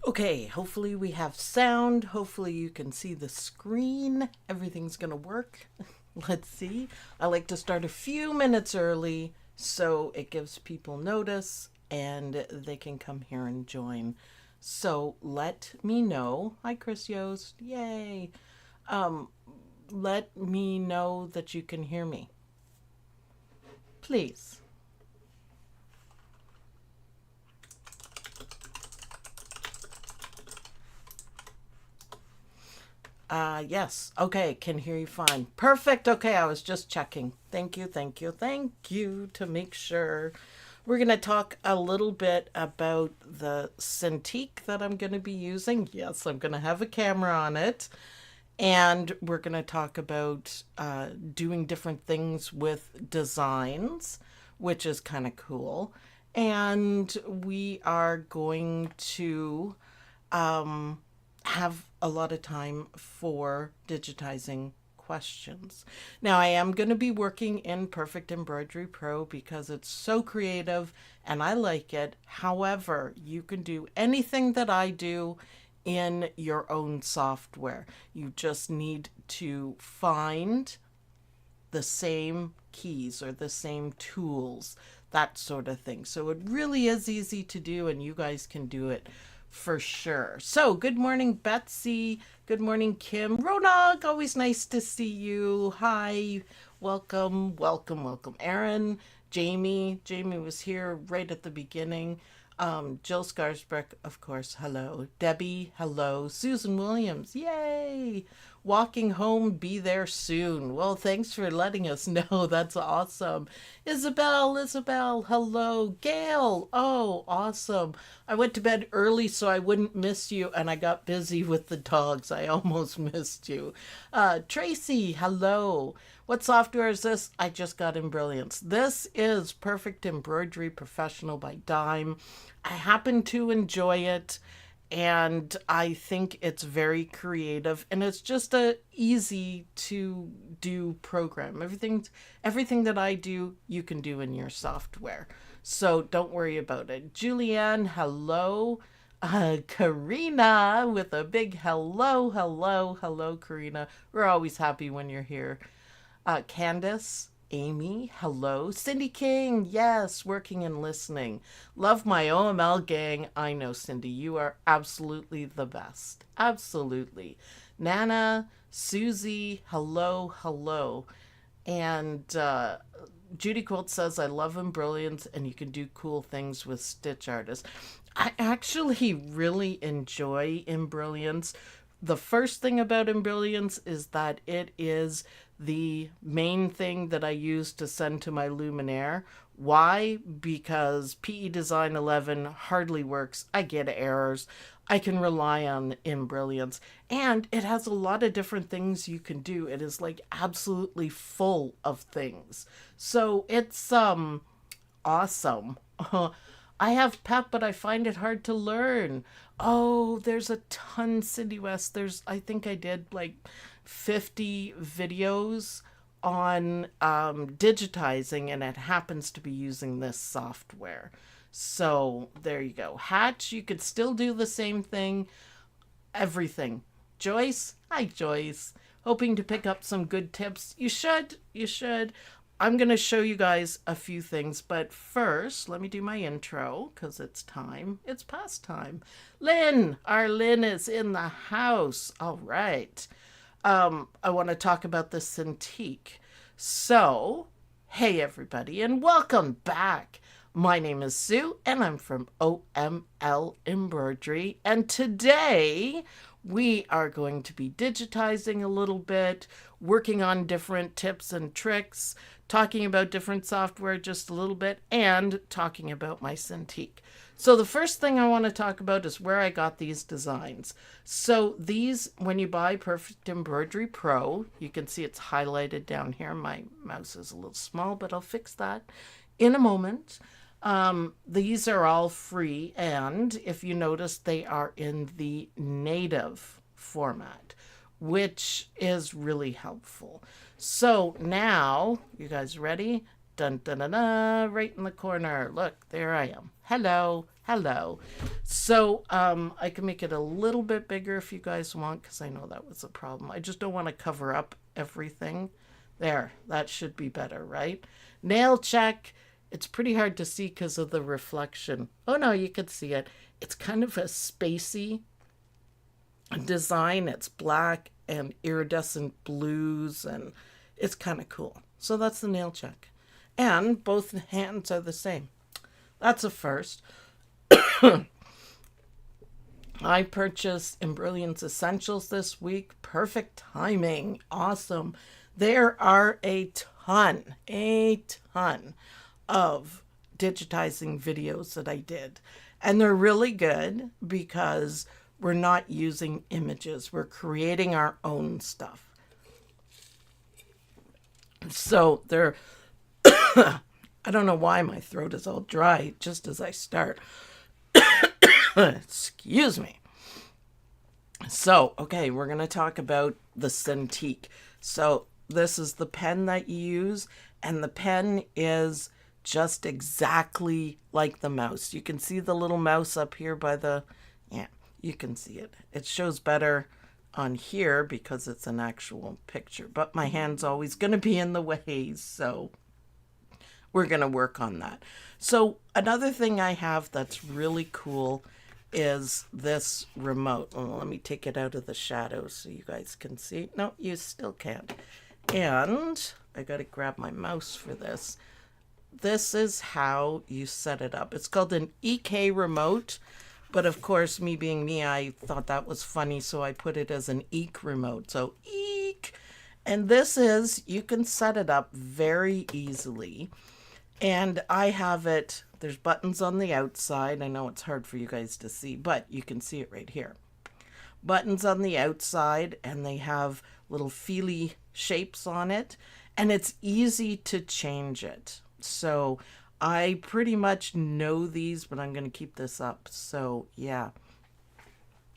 Okay, hopefully we have sound. Hopefully you can see the screen. Everything's gonna work. Let's see. I like to start a few minutes early so it gives people notice and they can come here and join. So let me know. Hi, Chris Yost. Yay. Um, Let me know that you can hear me. Please. Yes. Okay, can hear you fine. Perfect. Okay, I was just checking. Thank you, thank you, thank you to make sure. We're going to talk a little bit about the Cintiq that I'm going to be using. Yes, I'm going to have a camera on it. And we're going to talk about doing different things with designs, which is kind of cool. And we are going to have a lot of time for digitizing questions. Now, I am going to be working in Perfect Embroidery Pro because it's so creative and I like it. However, you can do anything that I do in your own software. You just need to find the same keys or the same tools, that sort of thing. So it really is easy to do, and you guys can do it for sure. So, good morning, Betsy. Good morning, Kim. Ronog, always nice to see you. Hi, welcome, welcome, welcome. Aaron, Jamie. Jamie was here right at the beginning. Jill Scarsbrook, of course, hello. Debbie, hello. Susan Williams, yay. Walking home, be there soon. Well, thanks for letting us know. That's awesome. Isabel, hello. Gail, oh, awesome. I went to bed early so I wouldn't miss you, and I got busy with the dogs. I almost missed you. Tracy, hello. What software is this? I just got in Brilliance. This is Perfect Embroidery Professional by Dime. I happen to enjoy it and I think it's very creative and it's just a easy to do program. Everything that I do, you can do in your software. So don't worry about it. Julianne, hello. Karina with a big hello, Karina. We're always happy when you're here. Candace, Amy, hello. Cindy King, yes, working and listening. Love my OML gang. I know, Cindy, you are absolutely the best. Absolutely. Nana, Susie, hello. And Judy Quilt says, I love Embrilliance and you can do cool things with Stitch Artist. I actually really enjoy Embrilliance. The first thing about Embrilliance is that it is the main thing that I use to send to my Luminaire. Why? Because PE Design 11 hardly works. I get errors. I can rely on Embrilliance. And it has a lot of different things you can do. It is like absolutely full of things. So it's awesome. I have PEP, but I find it hard to learn. Oh, there's a ton, Cindy West. I think I did like 50 videos on digitizing, and it happens to be using this software. So there you go. Hatch, you could still do the same thing. Everything. Joyce, hi, Joyce. Hoping to pick up some good tips. You should. I'm going to show you guys a few things, but first, let me do my intro because it's time. It's past time. Lynn, our Lynn is in the house. All right. I want to talk about the Cintiq. So, hey everybody, and welcome back. My name is Sue, and I'm from OML Embroidery, and today we are going to be digitizing a little bit, working on different tips and tricks, talking about different software just a little bit, and talking about my Cintiq. So the first thing I want to talk about is where I got these designs. So these, when you buy Perfect Embroidery Pro, you can see it's highlighted down here. My mouse is a little small, but I'll fix that in a moment. These are all free, and if you notice, they are in the native format, which is really helpful. So now, you guys ready? Dun, dun, dun, dun, right in the corner. Look, there I am. Hello, hello. So I can make it a little bit bigger if you guys want, because I know that was a problem. I just don't want to cover up everything. There, that should be better, right? Nail check. It's pretty hard to see because of the reflection. Oh no, you can see it. It's kind of a spacey design. It's black and iridescent blues, and it's kind of cool. So that's the nail check. And both hands are the same. That's a first. I purchased Embroidery Essentials this week. Perfect timing. Awesome. There are a ton of digitizing videos that I did. And they're really good because we're not using images. We're creating our own stuff. So they're, I don't know why my throat is all dry just as I start. Excuse me. So, okay, we're going to talk about the Cintiq. So this is the pen that you use, and the pen is just exactly like the mouse. You can see the little mouse up here by the, yeah, you can see it. It shows better on here because it's an actual picture, but my hand's always going to be in the way, so we're going to work on that. So another thing I have that's really cool is this remote. Oh, let me take it out of the shadows so you guys can see. No, you still can't. And I got to grab my mouse for this. This is how you set it up. It's called an EK remote, but of course, me being me, I thought that was funny, so I put it as an EK remote. So EK. And this is, you can set it up very easily. And I have it, there's buttons on the outside. I know it's hard for you guys to see, but you can see it right here. Buttons on the outside, and they have little feely shapes on it, and it's easy to change it. So I pretty much know these, but I'm going to keep this up. So yeah,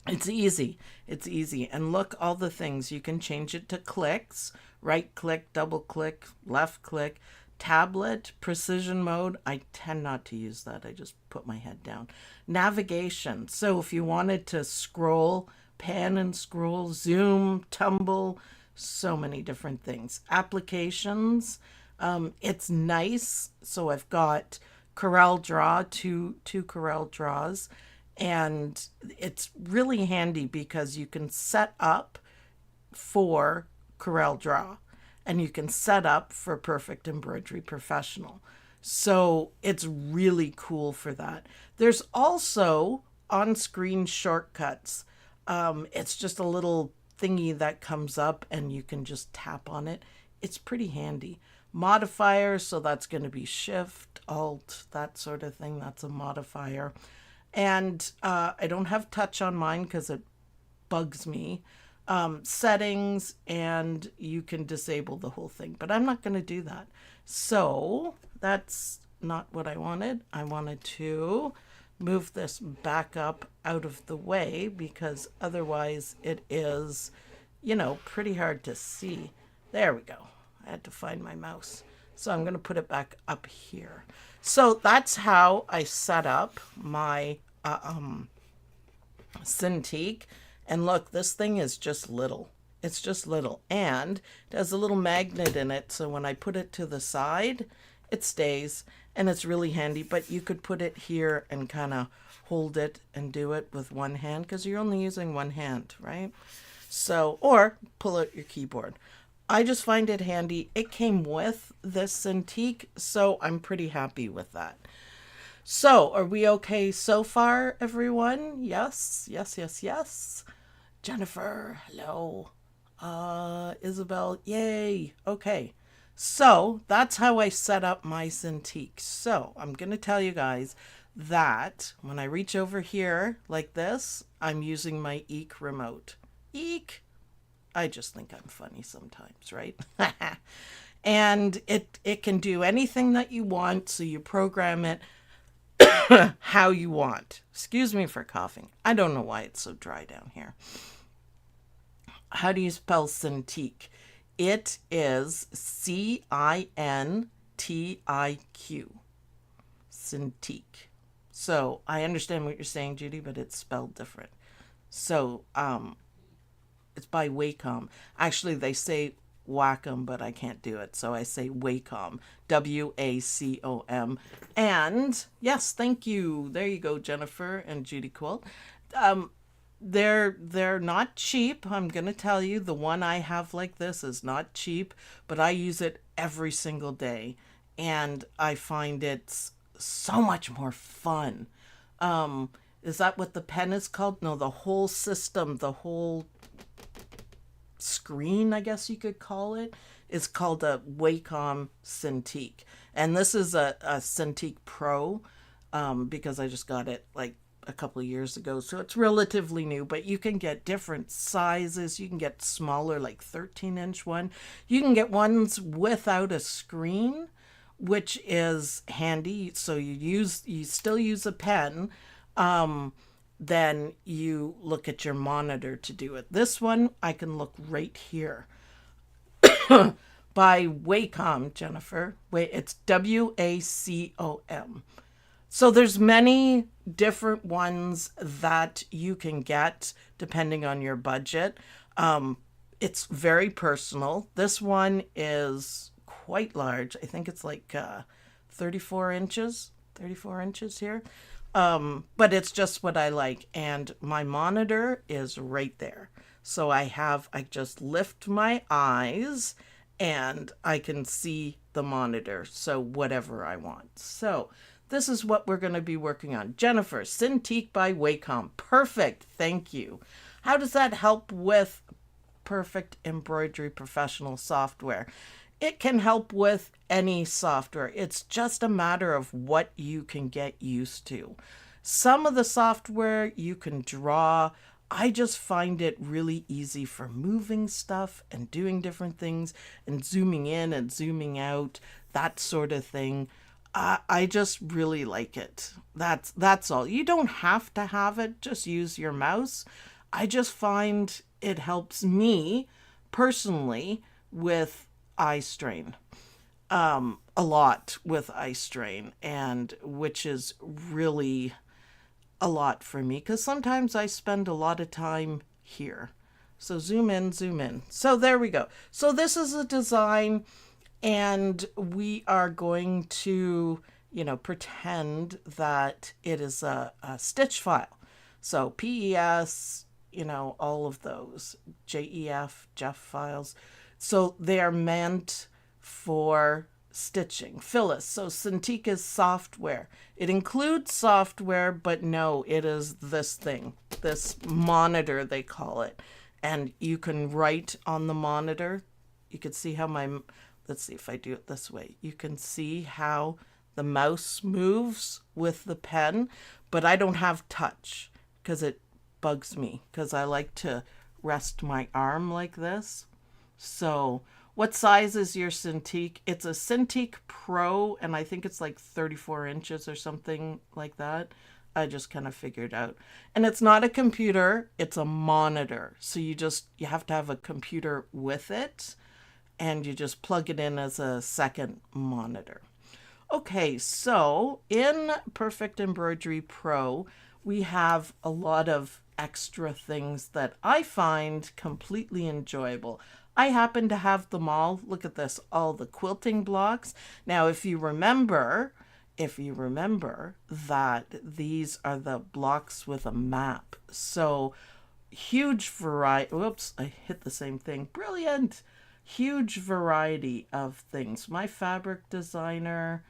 it's easy. It's easy. And look, all the things. You can change it to clicks, right click, double click, left click, tablet, precision mode. I tend not to use that. I just put my head down. Navigation. So if you wanted to scroll, pan and scroll, zoom, tumble, so many different things. Applications. It's nice. So I've got Corel Draw, two Corel Draws, and it's really handy because you can set up for Corel Draw and you can set up for Perfect Embroidery Professional. So it's really cool for that. There's also on-screen shortcuts. It's just a little thingy that comes up and you can just tap on it. It's pretty handy. Modifier, so that's going to be Shift, Alt, that sort of thing. That's a modifier. And I don't have touch on mine because it bugs me. Settings, and you can disable the whole thing, but I'm not going to do that. So that's not what I wanted. I wanted to move this back up out of the way because otherwise it is, you know, pretty hard to see. There we go. I had to find my mouse. So I'm going to put it back up here. So that's how I set up my Cintiq. And look, this thing is just little. It's just little. And it has a little magnet in it. So when I put it to the side, it stays. And it's really handy. But you could put it here and kind of hold it and do it with one hand because you're only using one hand, right? So, or pull out your keyboard. I just find it handy. It came with this Cintiq, so I'm pretty happy with that. So, are we okay so far, everyone? Yes, yes, yes, yes. Jennifer, hello. Isabel, yay. Okay, so that's how I set up my Cintiq. So, I'm going to tell you guys that when I reach over here like this, I'm using my EK remote. EK. I just think I'm funny sometimes, right? And it can do anything that you want, so you program it how you want. Excuse me for coughing. I don't know why it's so dry down here. How do you spell Cintiq? It is Cintiq. Cintiq. So I understand what you're saying, Judy, but it's spelled different. So it's by Wacom. Actually, they say Wacom, but I can't do it. So I say Wacom. Wacom. And yes, thank you. There you go, Jennifer and Judy Quill. They're not cheap. I'm gonna tell you, the one I have like this is not cheap, but I use it every single day, and I find it's so much more fun. Is that what the pen is called? No, the whole system, the whole screen, I guess you could call it, is called a Wacom Cintiq. And this is a Cintiq Pro, because I just got it like a couple of years ago. So it's relatively new, but you can get different sizes. You can get smaller, like 13-inch one. You can get ones without a screen, which is handy. So you still use a pen. Then you look at your monitor to do it. This one, I can look right here. By Wacom, Jennifer. Wait, it's Wacom. So there's many different ones that you can get depending on your budget. It's very personal. This one is quite large. I think it's like 34 inches. 34 inches here. But it's just what I like. And my monitor is right there. So I just lift my eyes and I can see the monitor. So whatever I want. So this is what we're going to be working on. Jennifer, Cintiq by Wacom. Perfect. Thank you. How does that help with Perfect Embroidery Professional software? It can help with any software. It's just a matter of what you can get used to. Some of the software you can draw. I just find it really easy for moving stuff and doing different things and zooming in and zooming out, that sort of thing. I just really like it. That's all. You don't have to have it. Just use your mouse. I just find it helps me personally with eye strain. A lot with eye strain, and which is really a lot for me because sometimes I spend a lot of time here. So zoom in, zoom in. So there we go. So this is a design, and we are going to, pretend that it is a stitch file. So PES, all of those, JEF, Jeff files. So they are meant for stitching. Phyllis, so Cintiq is software. It includes software, but no, it is this thing, this monitor, they call it. And you can write on the monitor. You can see how let's see if I do it this way. You can see how the mouse moves with the pen, but I don't have touch because it bugs me because I like to rest my arm like this. So what size is your Cintiq? It's a Cintiq Pro, and I think it's like 34 inches or something like that. I just kind of figured out. And it's not a computer, it's a monitor. So you have to have a computer with it, and you just plug it in as a second monitor. Okay, so in Perfect Embroidery Pro, we have a lot of extra things that I find completely enjoyable. I happen to have them all. Look at this, all the quilting blocks. Now, if you remember that these are the blocks with a map. So huge variety. Whoops, I hit the same thing. Brilliant. Huge variety of things. My fabric designer,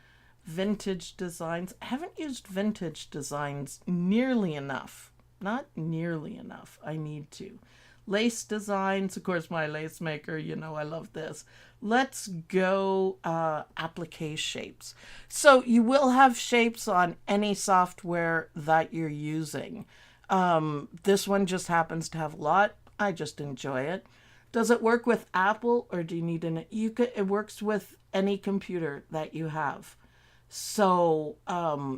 vintage designs. I haven't used vintage designs nearly enough. Not nearly enough. I need to. Lace designs, of course, my lace maker, I love this. Let's go applique shapes. So you will have shapes on any software that you're using. This one just happens to have a lot. I just enjoy it. Does it work with Apple, or do you need it works with any computer that you have. So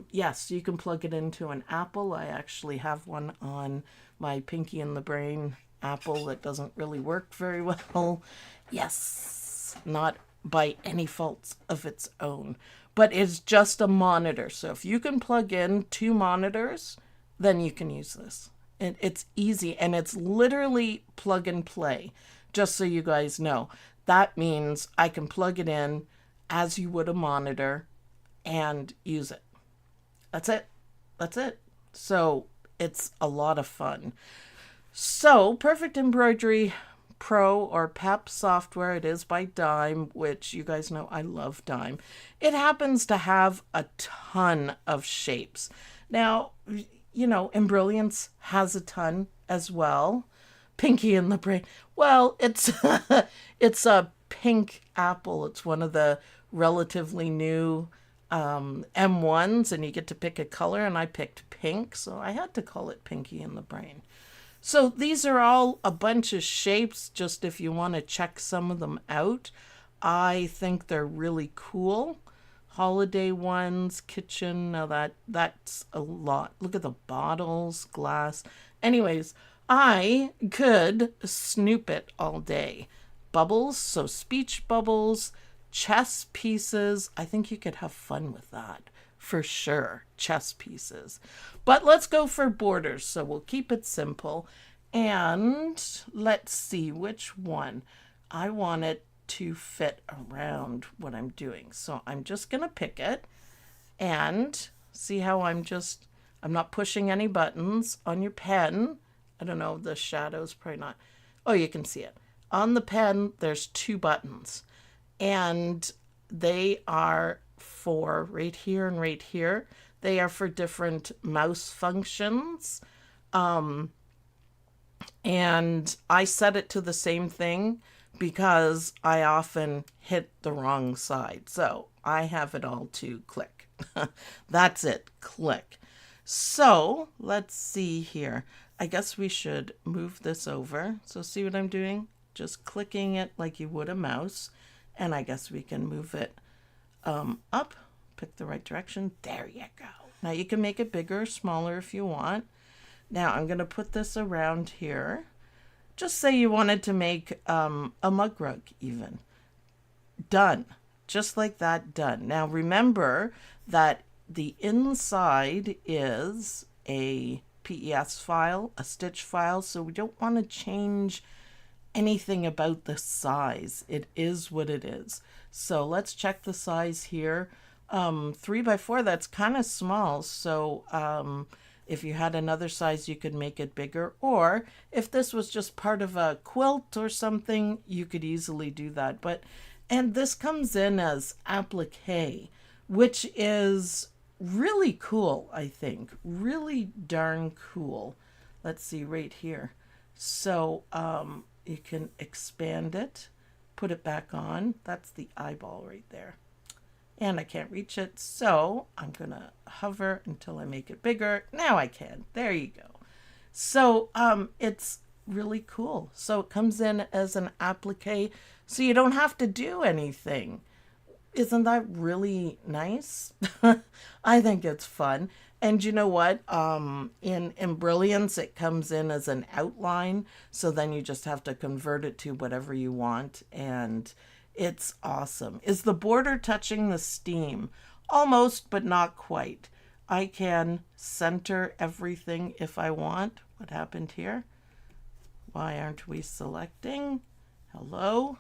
yes, you can plug it into an Apple. I actually have one on my Pinky in the Brain Apple that doesn't really work very well. Yes, not by any faults of its own, but it's just a monitor. So if you can plug in 2 monitors, then you can use this. It's easy, and it's literally plug and play, just so you guys know. That means I can plug it in as you would a monitor and use it. That's it. That's it. So it's a lot of fun. So Perfect Embroidery Pro or PEP software, it is by Dime, which you guys know I love Dime. It happens to have a ton of shapes. Now, you know, Embrilliance has a ton as well. Pinky in the Brain. Well, it's it's a pink apple. It's one of the relatively new M1s, and you get to pick a color, and I picked pink, so I had to call it Pinky in the Brain. So these are all a bunch of shapes, just if you want to check some of them out. I think they're really cool. Holiday ones, kitchen, now that's a lot. Look at the bottles, glass. Anyways, I could snoop it all day. Bubbles, so speech bubbles, chess pieces. I think you could have fun with that for sure. Chess pieces. But let's go for borders. So we'll keep it simple. And let's see which one. I want it to fit around what I'm doing. So I'm just going to pick it and see how I'm not pushing any buttons on your pen. I don't know, the shadow's probably not. Oh, you can see it. On the pen, there's 2 buttons, and they are for right here and right here. They are for different mouse functions. And I set it to the same thing because I often hit the wrong side. So I have it all to click. That's it, click. So let's see here. I guess we should move this over. So see what I'm doing? Just clicking it like you would a mouse. And I guess we can move it up, pick the right direction. There you go. Now you can make it bigger or smaller if you want. Now I'm going to put this around here. Just say you wanted to make a mug rug even. Done. Just like that, done. Now remember that the inside is a PES file, a stitch file, so we don't want to change anything about the size. It is what it is. So let's check the size here. 3x4, that's kind of small. So if you had another size, you could make it bigger. Or if this was just part of a quilt or something, you could easily do that. And this comes in as applique, which is really cool, I think. Really darn cool. Let's see right here. So you can expand it, put it back on. That's the eyeball right there. And I can't reach it, so I'm going to hover until I make it bigger. Now I can. There you go. So it's really cool. So it comes in as an applique, so you don't have to do anything. Isn't that really nice? I think it's fun. And you know what? In Embrilliance, it comes in as an outline, so then you just have to convert it to whatever you want, and it's awesome. Is the border touching the steam? Almost, but not quite. I can center everything if I want. What happened here? Why aren't we selecting? Hello?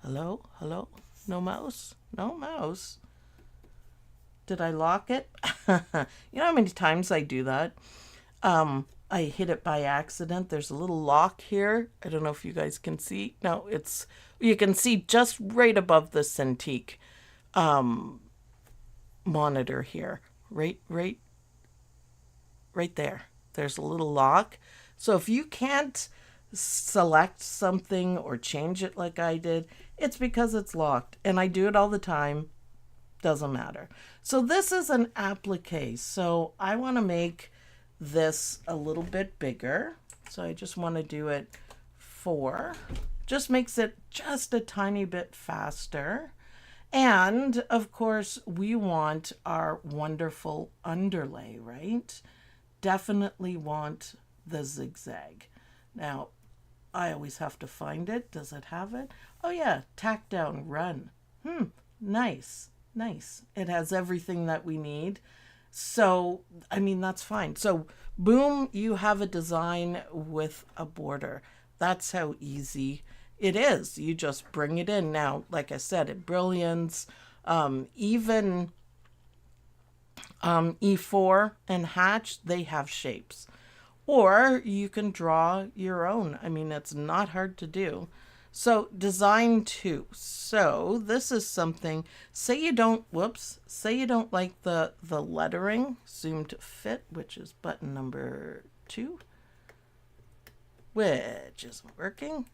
Hello? Hello? No mouse? No mouse. Did I lock it? You know how many times I do that? I hit it by accident. There's a little lock here. I don't know if you guys can see. No, you can see just right above the Cintiq monitor here. Right there. There's a little lock. So if you can't select something or change it like I did, it's because it's locked. And I do it all the time. Doesn't matter. So this is an applique. So I want to make this a little bit bigger. So I just want to do it 4. Just makes it just a tiny bit faster. And of course, we want our wonderful underlay, right? Definitely want the zigzag. Now, I always have to find it. Does it have it? Oh yeah, tack down, run. Nice, nice. It has everything that we need. So, I mean, that's fine. So, boom, you have a design with a border. That's how easy it is. You just bring it in. Now, like I said, it brilliance, even E4 and Hatch, they have shapes. Or you can draw your own. I mean, it's not hard to do. So design two. So this is something, say you don't, whoops, say you don't like the lettering, zoom to fit, which is button number 2, which isn't working.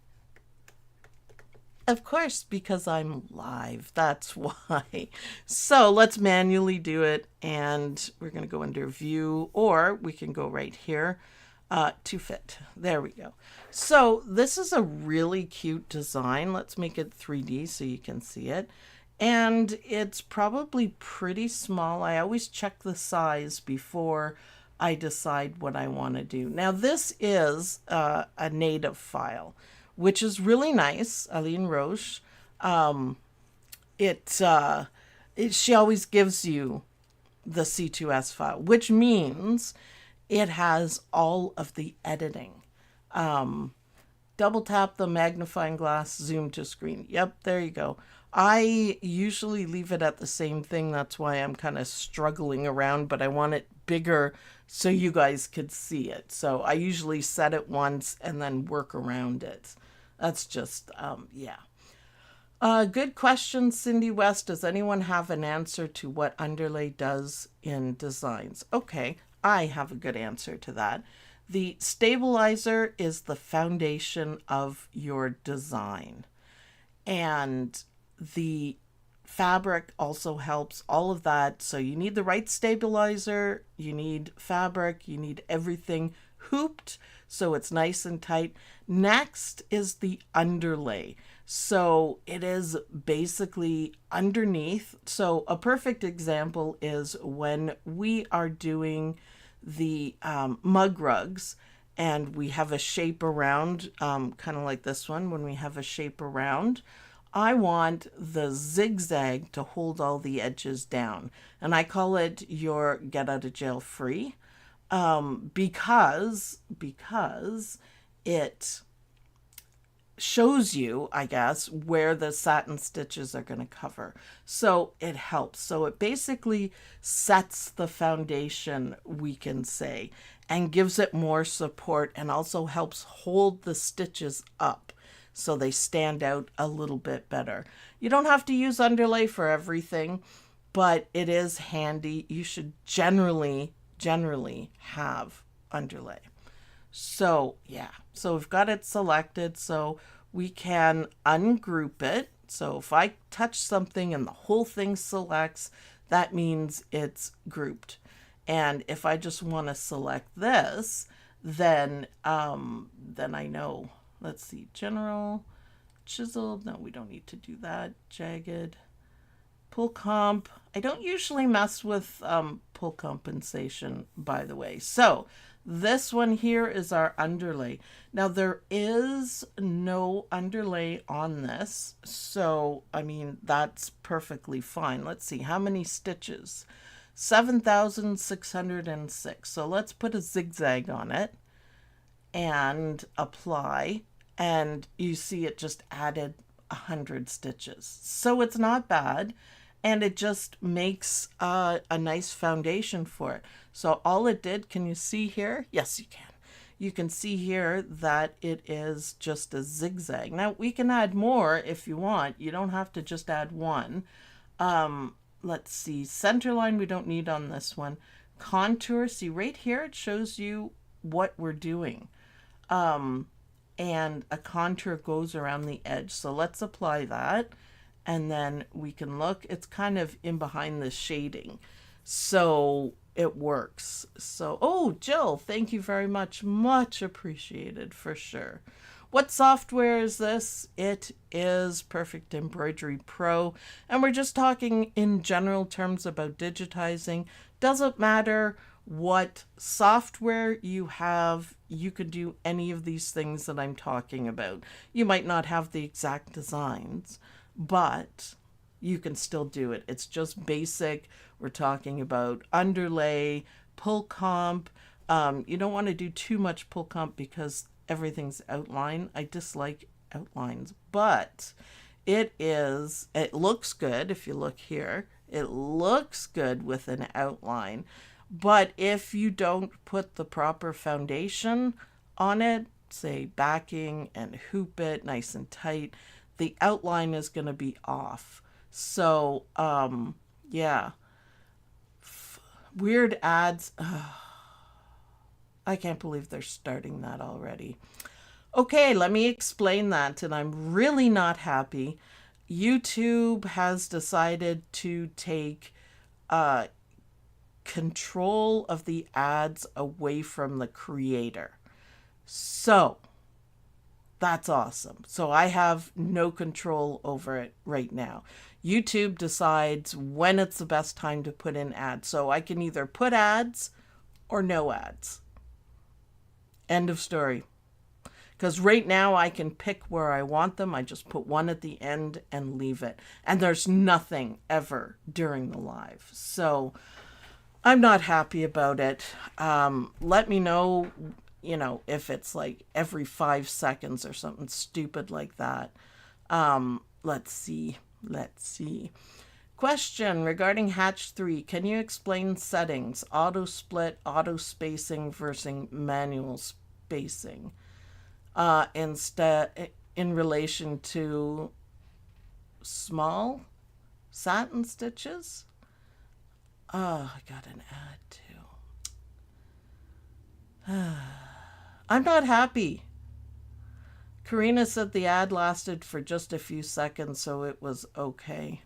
Of course, because I'm live. That's why. So let's manually do it. And we're going to go under view, or we can go right here to fit. There we go. So this is a really cute design. Let's make it 3D so you can see it. And it's probably pretty small. I always check the size before I decide what I want to do. Now this is a native file, which is really nice. Aline Roche, she always gives you the C2S file, which means it has all of the editing. Double tap the magnifying glass, zoom to screen. Yep, there you go. I usually leave it at the same thing. That's why I'm kind of struggling around, but I want it bigger so you guys could see it. So I usually set it once and then work around it. That's just, yeah. Good question, Cindy West. Does anyone have an answer to what underlay does in designs? Okay, I have a good answer to that. The stabilizer is the foundation of your design. And the fabric also helps, all of that. So you need the right stabilizer, you need fabric, you need everything hooped so it's nice and tight. Next is the underlay. So it is basically underneath. So a perfect example is when we are doing the mug rugs and we have a shape around, kind of like this one, when we have a shape around, I want the zigzag to hold all the edges down. And I call it your get out of jail free, because it shows you, I guess, where the satin stitches are going to cover. So it helps. So it basically sets the foundation, we can say, and gives it more support and also helps hold the stitches up so they stand out a little bit better. You don't have to use underlay for everything, but it is handy. You should generally have underlay. So yeah, so we've got it selected, so we can ungroup it. So if I touch something and the whole thing selects, that means it's grouped. And if I just want to select this, then I know. Let's see, general, chiseled. No, we don't need to do that. Jagged, pull comp. I don't usually mess with pull compensation, by the way. So this one here is our underlay. Now there is no underlay on this, so I mean that's perfectly fine. Let's see, how many stitches? 7,606. So let's put a zigzag on it and apply, and you see it just added 100 stitches. So it's not bad. And it just makes a nice foundation for it. So all it did, can you see here? Yes, you can. You can see here that it is just a zigzag. Now, we can add more if you want. You don't have to just add one. Let's see, center line we don't need on this one. Contour, see right here, it shows you what we're doing. And a contour goes around the edge. So let's apply that. And then we can look, it's kind of in behind the shading. So it works. So, oh, Jill, thank you very much. Much appreciated for sure. What software is this? It is Perfect Embroidery Pro. And we're just talking in general terms about digitizing. Doesn't matter what software you have, you could do any of these things that I'm talking about. You might not have the exact designs, but you can still do it. It's just basic. We're talking about underlay, pull comp. You don't want to do too much pull comp because everything's outline. I dislike outlines, but it looks good. If you look here, it looks good with an outline. But if you don't put the proper foundation on it, say backing and hoop it nice and tight, the outline is going to be off. So, yeah. Weird ads. I can't believe they're starting that already. Okay, let me explain that, and I'm really not happy. YouTube has decided to take control of the ads away from the creator. So that's awesome. So I have no control over it right now. YouTube decides when it's the best time to put in ads. So I can either put ads or no ads. End of story. Because right now I can pick where I want them. I just put one at the end and leave it. And there's nothing ever during the live. So I'm not happy about it. Let me know, if it's like every 5 seconds or something stupid like that. Let's see. Question regarding Hatch 3. Can you explain settings, auto split, auto spacing versus manual spacing? Instead, in relation to small satin stitches? Oh, I got an ad too. I'm not happy. Karina said the ad lasted for just a few seconds, so it was okay.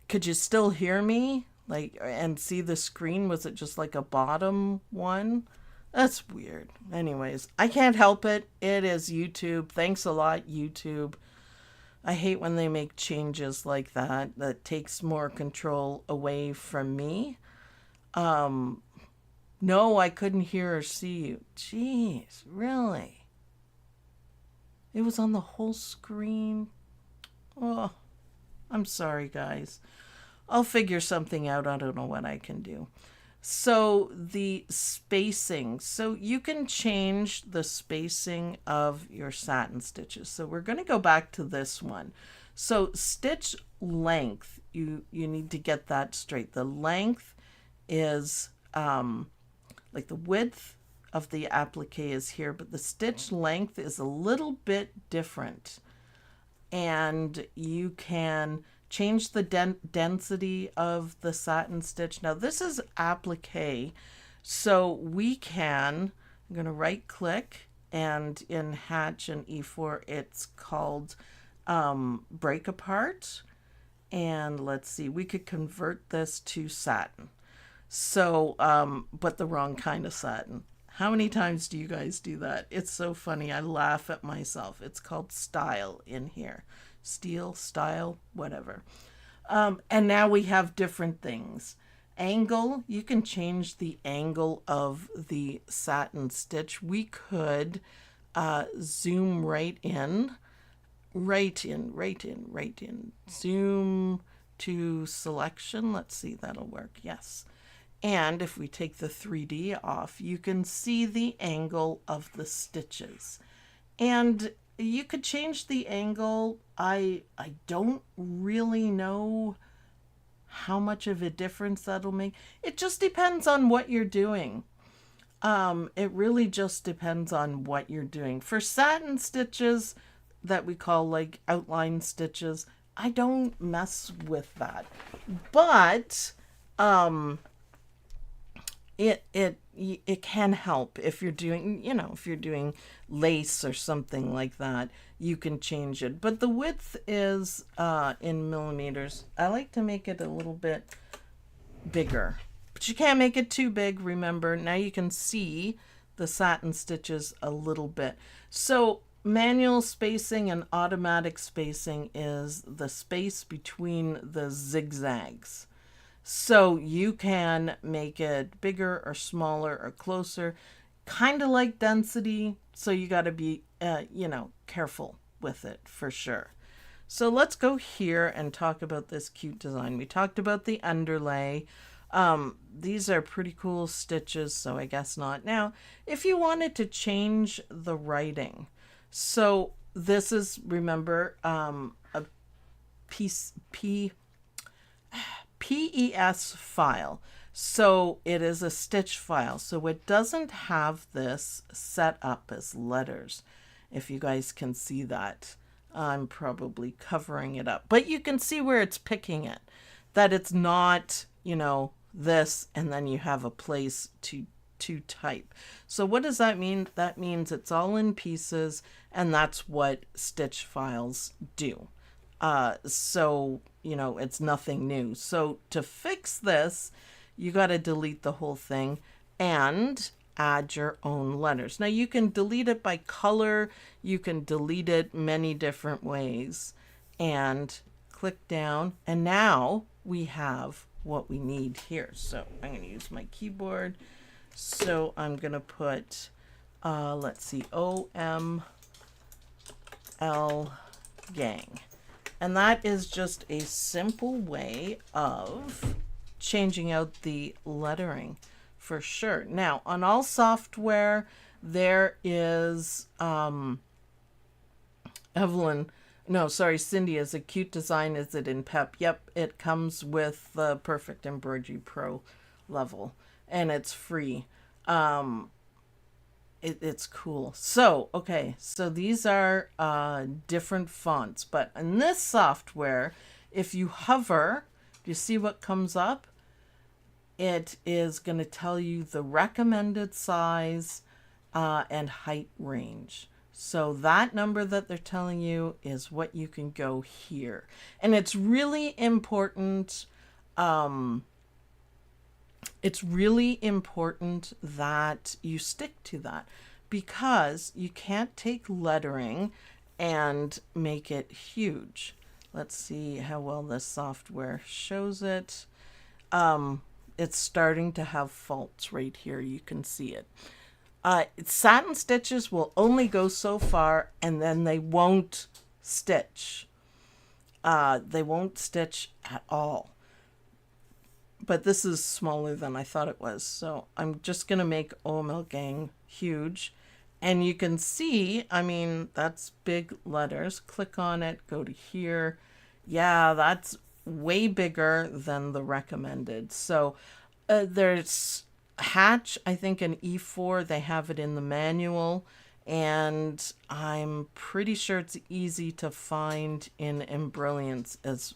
Could you still hear me? And see the screen? Was it just like a bottom one? That's weird. Anyways, I can't help it. It is YouTube. Thanks a lot, YouTube. I hate when they make changes like that. That takes more control away from me. No, I couldn't hear or see you. Jeez, really? It was on the whole screen? Oh, I'm sorry, guys. I'll figure something out. I don't know what I can do. So the spacing. So you can change the spacing of your satin stitches. So we're going to go back to this one. So stitch length, you need to get that straight. The length is like the width of the applique is here, but the stitch length is a little bit different. And you can change the density of the satin stitch. Now this is applique, so we can, I'm going to right click, and in Hatch and E4 it's called break apart. And let's see, we could convert this to satin. So, but the wrong kind of satin. How many times do you guys do that? It's so funny. I laugh at myself. It's called style in here. Steel, style, whatever. And now we have different things. Angle, you can change the angle of the satin stitch. We could zoom right in. Zoom to selection. Let's see, that'll work. Yes. And if we take the 3D off, you can see the angle of the stitches. And you could change the angle. I don't really know how much of a difference that'll make. It just depends on what you're doing. It really just depends on what you're doing. For satin stitches that we call like outline stitches, I don't mess with that. But it can help if you're doing, if you're doing lace or something like that, you can change it. But the width is in millimeters. I like to make it a little bit bigger, but you can't make it too big. Remember, now you can see the satin stitches a little bit. So manual spacing and automatic spacing is the space between the zigzags. So you can make it bigger or smaller or closer, kind of like density. So you got to be, careful with it for sure. So let's go here and talk about this cute design. We talked about the underlay. These are pretty cool stitches, so I guess not. Now, if you wanted to change the writing, so this is, remember, a piece, PES file. So it is a stitch file. So it doesn't have this set up as letters. If you guys can see that, I'm probably covering it up, but you can see where it's picking it, that it's not, this, and then you have a place to type. So what does that mean? That means it's all in pieces, and that's what stitch files do. So, it's nothing new. So to fix this, you got to delete the whole thing and add your own letters. Now you can delete it by color. You can delete it many different ways, and click down. And now we have what we need here. So I'm going to use my keyboard. So I'm going to put, let's see, OML gang. And that is just a simple way of changing out the lettering for sure. Now, on all software, there is, Cindy, is a cute design. Is it in PEP? Yep, it comes with the Perfect Embroidery Pro level, and it's free. It's cool. So, okay, so these are different fonts, but in this software, if you hover, do you see what comes up? It is going to tell you the recommended size and height range. So that number that they're telling you is what you can go here. And it's really important. It's really important that you stick to that, because you can't take lettering and make it huge. Let's see how well this software shows it. It's starting to have faults right here. You can see it. Satin stitches will only go so far, and then they won't stitch. They won't stitch at all. But this is smaller than I thought it was. So I'm just going to make OML gang huge. And you can see, I mean, that's big letters. Click on it, go to here. Yeah, that's way bigger than the recommended. So there's Hatch, I think in E4, they have it in the manual. And I'm pretty sure it's easy to find in Embrilliance as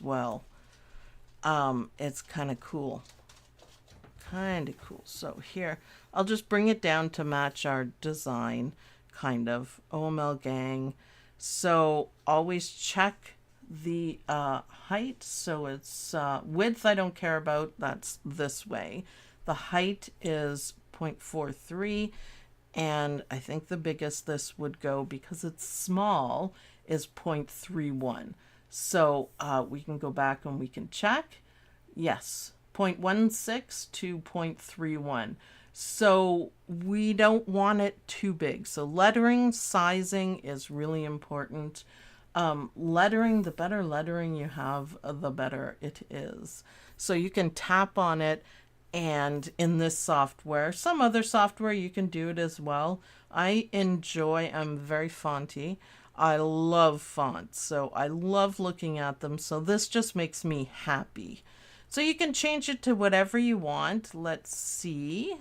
well. It's kind of cool. So here, I'll just bring it down to match our design, kind of. OML gang. So always check the height. So it's width I don't care about. That's this way. The height is 0.43. And I think the biggest this would go, because it's small, is 0.31. So we can go back and we can check. Yes, 0.16 to 0.31. So we don't want it too big. So lettering sizing is really important. Lettering, the better lettering you have, the better it is. So you can tap on it, and in this software, some other software, you can do it as well. I'm very fonty. I love fonts, so I love looking at them. So this just makes me happy. So you can change it to whatever you want. Let's see.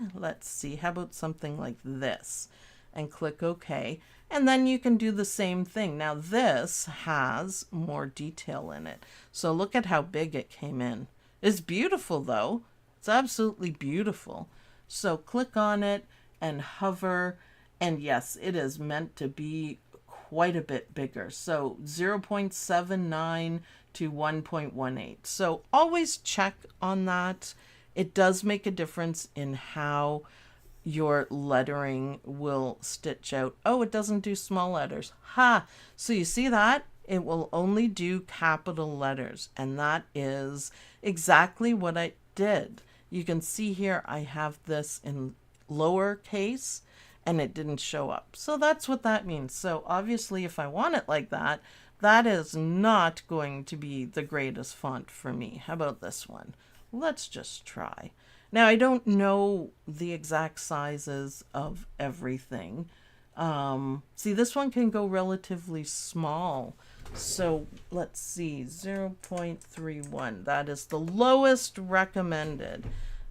How about something like this? And click OK. And then you can do the same thing. Now this has more detail in it. So look at how big it came in. It's beautiful though. It's absolutely beautiful. So click on it and hover. And yes, it is meant to be quite a bit bigger. So 0.79 to 1.18. So always check on that. It does make a difference in how your lettering will stitch out. Oh, it doesn't do small letters. Ha! So you see that? It will only do capital letters, and that is exactly what I did. You can see here I have this in lowercase and it didn't show up. So that's what that means. So obviously if I want it like that, that is not going to be the greatest font for me. How about this one? Let's just try. Now I don't know the exact sizes of everything. See, this one can go relatively small. So let's see, 0.31. That is the lowest recommended.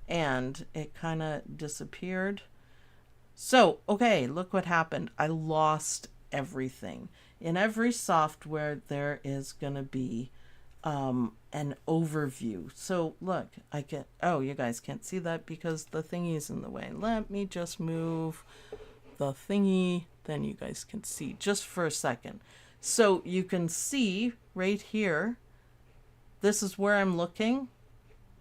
And it kind of disappeared. So, okay, look what happened. I lost everything. In every software, there is going to be an overview. So look, I can, oh, you guys can't see that because the thingy is in the way. Let me just move the thingy, then you guys can see just for a second. So you can see right here, this is where I'm looking,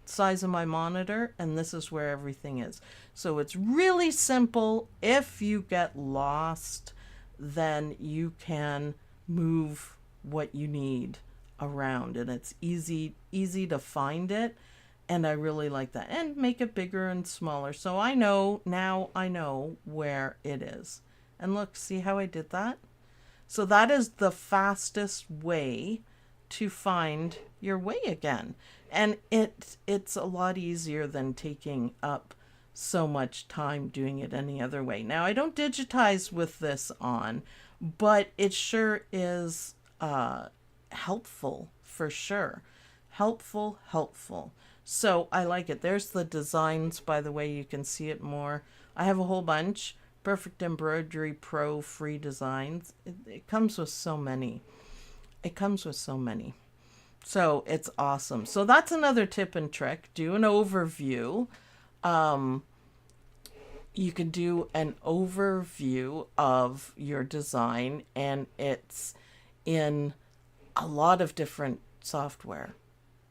size of my monitor, and this is where everything is. So it's really simple. If you get lost, then you can move what you need around, and it's easy to find it. And I really like that, and make it bigger and smaller. So I know, now I know where it is. And look, see how I did that? So that is the fastest way to find your way again. And it's a lot easier than taking up so much time doing it any other way. Now, I don't digitize with this on, but it sure is helpful for sure. Helpful. So I like it. There's the designs, by the way, you can see it more. I have a whole bunch. Perfect Embroidery Pro free designs. It comes with so many. So it's awesome. So that's another tip and trick. Do an overview. You can do an overview of your design, and it's in a lot of different software.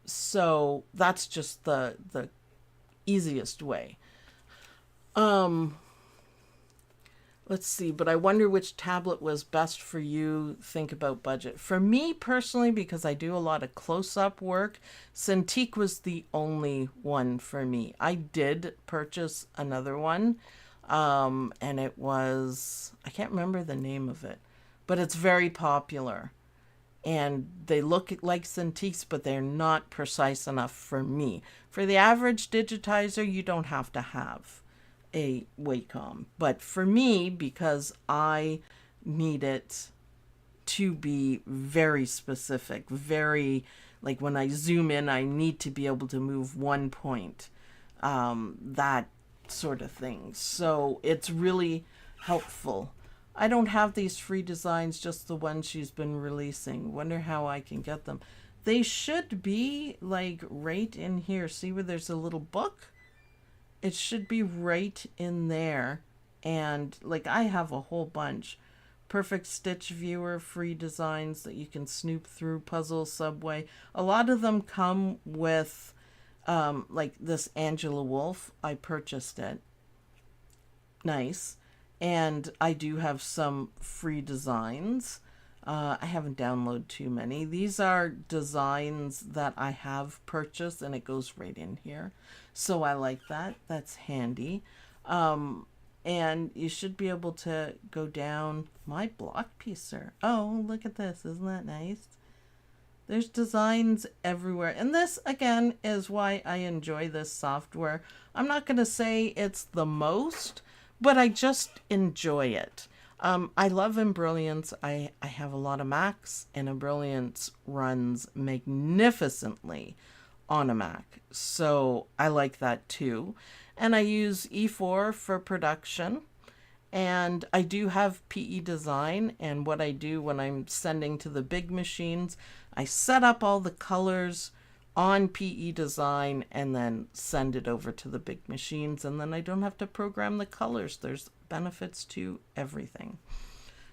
So that's just the easiest way. Let's see, but I wonder which tablet was best for you. Think about budget. For me personally, because I do a lot of close-up work, Cintiq was the only one for me. I did purchase another one, and it was, I can't remember the name of it, but it's very popular. And they look like Cintiqs, but they're not precise enough for me. For the average digitizer, you don't have to have a Wilcom. But for me, because I need it to be very specific, very, like when I zoom in, I need to be able to move one point, that sort of thing. So it's really helpful. I don't have these free designs, just the ones she's been releasing. Wonder how I can get them. They should be like right in here. See where there's a little book? It should be right in there. And like I have a whole bunch. Perfect Stitch Viewer, free designs that you can snoop through, Puzzle, Subway. A lot of them come with like this Angela Wolf. I purchased it. Nice. And I do have some free designs. I haven't downloaded too many. These are designs that I have purchased, and it goes right in here. So I like that. That's handy. And you should be able to go down my block piecer. Oh, look at this. Isn't that nice? There's designs everywhere. And this, again, is why I enjoy this software. I'm not going to say it's the most, but I just enjoy it. I love Embrilliance. I have a lot of Macs, and Embrilliance runs magnificently on a Mac. So I like that too. And I use E4 for production. And I do have PE Design. And what I do when I'm sending to the big machines, I set up all the colors on PE Design and then send it over to the big machines, and then I don't have to program the colors. There's benefits to everything.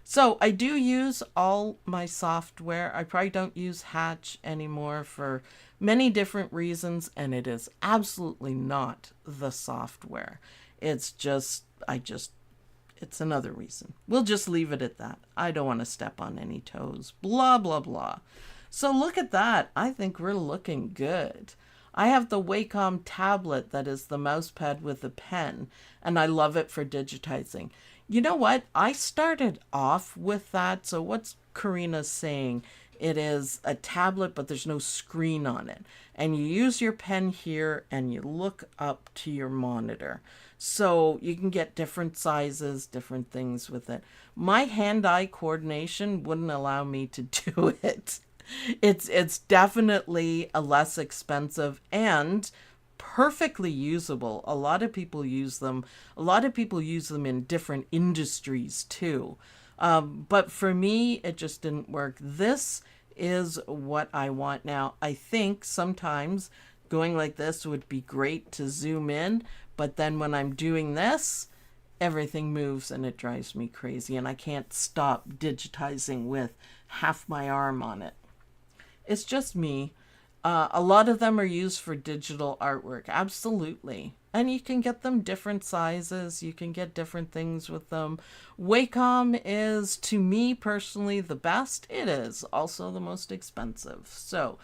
So I do use all my software. I probably don't use Hatch anymore for many different reasons, and it is absolutely not the software. It's just, It's another reason. We'll just leave it at that. I don't want to step on any toes. Blah, blah, blah. So look at that. I think we're looking good. I have the Wacom tablet that is the mouse pad with a pen, and I love it for digitizing. You know what? I started off with that. So what's Karina's saying? It is a tablet, but there's no screen on it. And you use your pen here and you look up to your monitor. So you can get different sizes, different things with it. My hand-eye coordination wouldn't allow me to do it. It's definitely a less expensive and perfectly usable. A lot of people use them. A lot of people use them in different industries too. But for me, it just didn't work. This is what I want now. I think sometimes going like this would be great to zoom in, but then when I'm doing this, everything moves and it drives me crazy, and I can't stop digitizing with half my arm on it. It's just me. A lot of them are used for digital artwork. Absolutely. And you can get them different sizes. You can get different things with them. Wacom is, to me personally, the best. It is also the most expensive. So,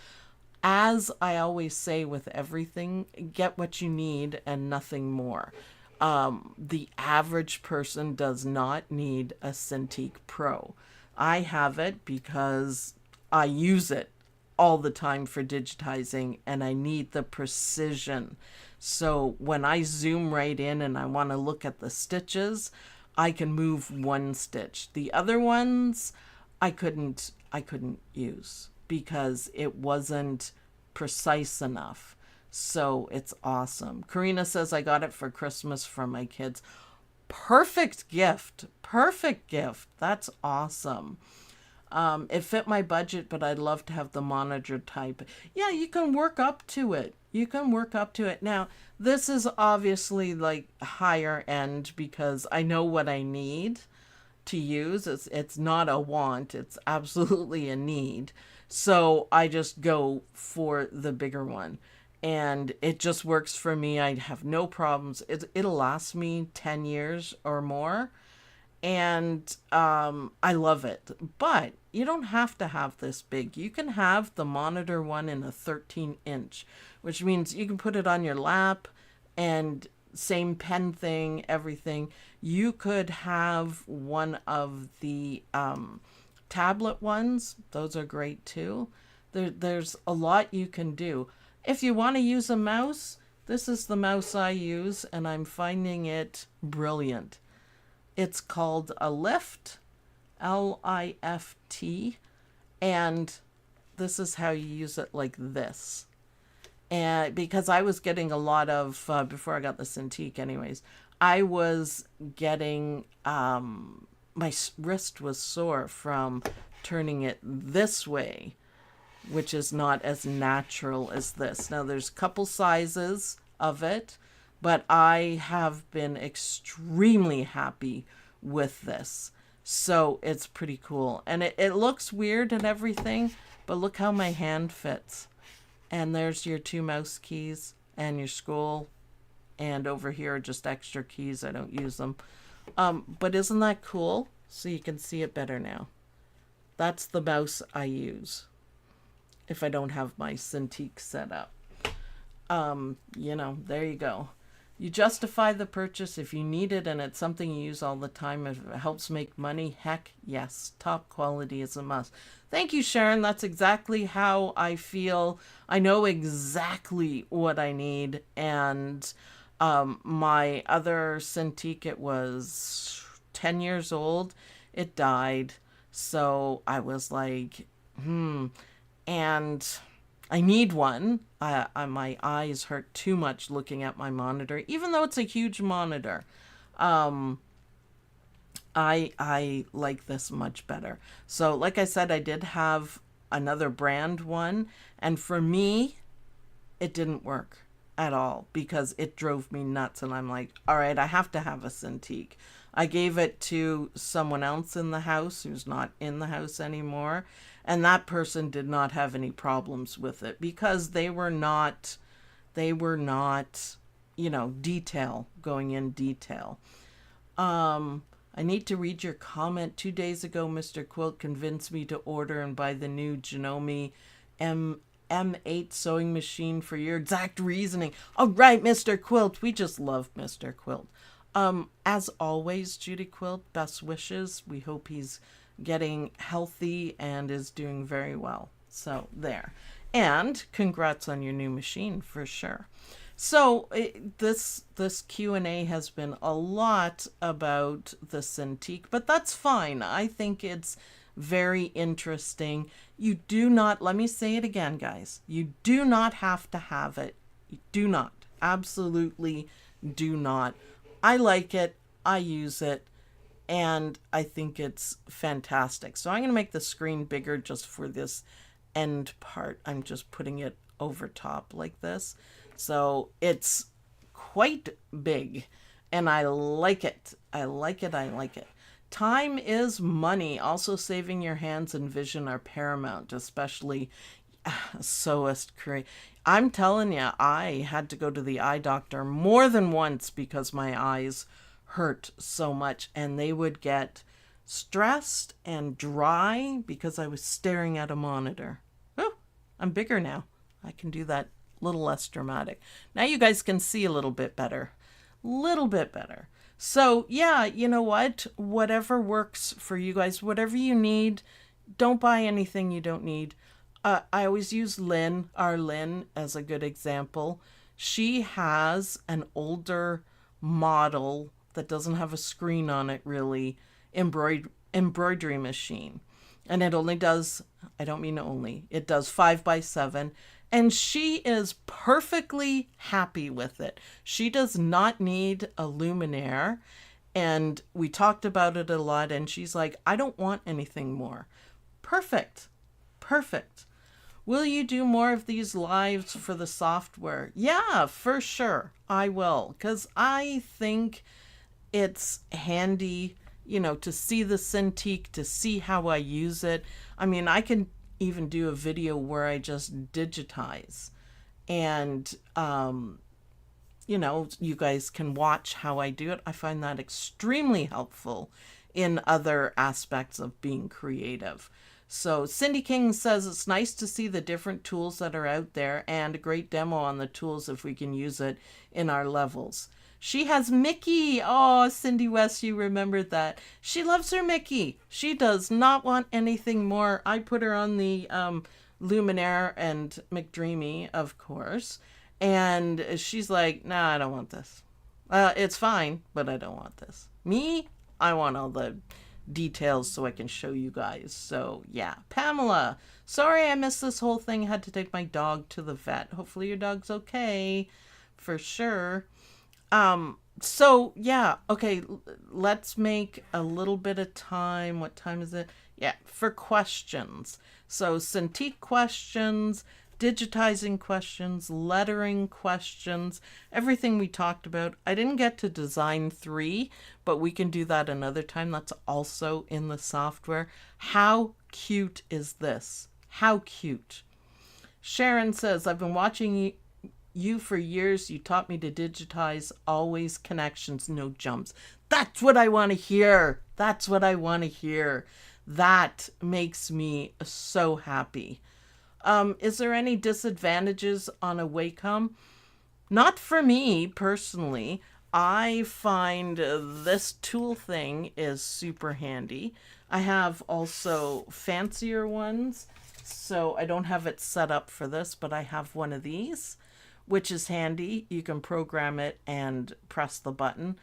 as I always say with everything, get what you need and nothing more. The average person does not need a Cintiq Pro. I have it because I use it all the time for digitizing, and I need the precision. So when I zoom right in and I want to look at the stitches, I can move one stitch. The other ones I couldn't use because it wasn't precise enough. So it's awesome. Karina says I got it for Christmas from my kids. Perfect gift. Perfect gift. That's awesome. It fit my budget, but I'd love to have the monitor type. Yeah, you can work up to it. You can work up to it. Now, this is obviously like higher end because I know what I need to use. It's not a want. It's absolutely a need. So I just go for the bigger one. And it just works for me. I have no problems. It'll last me 10 years or more. And I love it. But you don't have to have this big. You can have the monitor one in a 13-inch, which means you can put it on your lap and same pen thing, everything. You could have one of the tablet ones. Those are great too. There's a lot you can do. If you want to use a mouse, this is the mouse I use, and I'm finding it brilliant. It's called a Lift, L-I-F-T, and this is how you use it, like this. And because I was getting a lot of, before I got the Cintiq anyways, I was getting, my wrist was sore from turning it this way, which is not as natural as this. Now there's a couple sizes of it, but I have been extremely happy with this. So it's pretty cool. And it looks weird and everything, but look how my hand fits. And there's your 2 mouse keys and your scroll. And over here are just extra keys. I don't use them. But isn't that cool? So you can see it better now. That's the mouse I use if I don't have my Cintiq set up. You know, there you go. You justify the purchase if you need it and it's something you use all the time. If it helps make money, heck yes. Top quality is a must. Thank you, Sharon. That's exactly how I feel. I know exactly what I need. And my other Cintiq, it was 10 years old. It died. So I was like, and I need one. My eyes hurt too much looking at my monitor, even though it's a huge monitor. I like this much better. So like I said, I did have another brand one, and for me, it didn't work at all because it drove me nuts. And I'm like, all right, I have to have a Cintiq. I gave it to someone else in the house who's not in the house anymore. And that person did not have any problems with it because they were not, you know, going in detail. I I need to read your comment. 2 days ago, Mr. Quilt convinced me to order and buy the new Janome M8 sewing machine for your exact reasoning. All right, Mr. Quilt. We just love Mr. Quilt. As always, Judy Quilt, best wishes. We hope he's getting healthy and is doing very well. So there. And congrats on your new machine for sure. So this Q&A has been a lot about the Cintiq, but that's fine. I think it's very interesting. You do not, let me say it again, guys. You do not have to have it. You do not. Absolutely do not. I like it. I use it. And I think it's fantastic. So I'm going to make the screen bigger just for this end part. I'm just putting it over top like this. So it's quite big and I like it. I like it. I like it. Time is money. Also saving your hands and vision are paramount, especially sewist career. I'm telling you, I had to go to the eye doctor more than once because my eyes hurt so much and they would get stressed and dry because I was staring at a monitor. Oh, I'm bigger now. I can do that a little less dramatic. Now you guys can see a little bit better. Little bit better. So yeah, you know what? Whatever works for you guys, whatever you need, don't buy anything you don't need. I always use our Lynn, as a good example. She has an older model that doesn't have a screen on it really, embroidery machine. And it only does, I don't mean only, it does 5x7. And she is perfectly happy with it. She does not need a luminaire. And we talked about it a lot. And she's like, I don't want anything more. Perfect. Perfect. Will you do more of these lives for the software? Yeah, for sure. I will. Because I think it's handy, you know, to see the Cintiq, to see how I use it. I mean, I can even do a video where I just digitize and you know, you guys can watch how I do it. I find that extremely helpful in other aspects of being creative. So Cindy King says it's nice to see the different tools that are out there and a great demo on the tools if we can use it in our levels. She has Mickey. Oh, Cindy West, you remembered that. She loves her Mickey. She does not want anything more. I put her on the Luminaire and McDreamy, of course. And she's like, nah, I don't want this. It's fine, but I don't want this. Me, I want all the details so I can show you guys. So, yeah. Pamela, sorry I missed this whole thing. Had to take my dog to the vet. Hopefully your dog's okay. For sure. So yeah, okay, let's make a little bit of time. What time is it? Yeah, for questions. So Cintiq questions, digitizing questions, lettering questions, everything we talked about. I didn't get to design 3, but we can do that another time. That's also in the software. How cute is this? How cute. Sharon says, I've been watching you for years. You taught me to digitize, always connections, no jumps. That's what I want to hear. That's what I want to hear. That makes me so happy. Is there any disadvantages on a Wacom? Not for me personally. I find this tool thing is super handy. I have also fancier ones, so I don't have it set up for this, but I have one of these, which is handy. You can program it and press the button.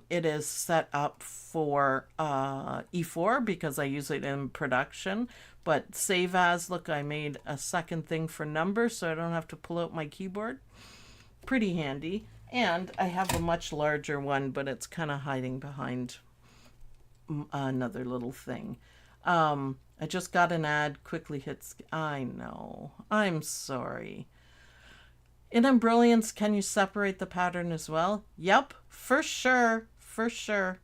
It is set up for E4 because I use it in production. But save as, look, I made a second thing for numbers so I don't have to pull out my keyboard. Pretty handy. And I have a much larger one, but it's kind of hiding behind another little thing. I just got an ad, quickly hits. I know. I'm sorry. In Embrilliance, can you separate the pattern as well? Yep, for sure, for sure.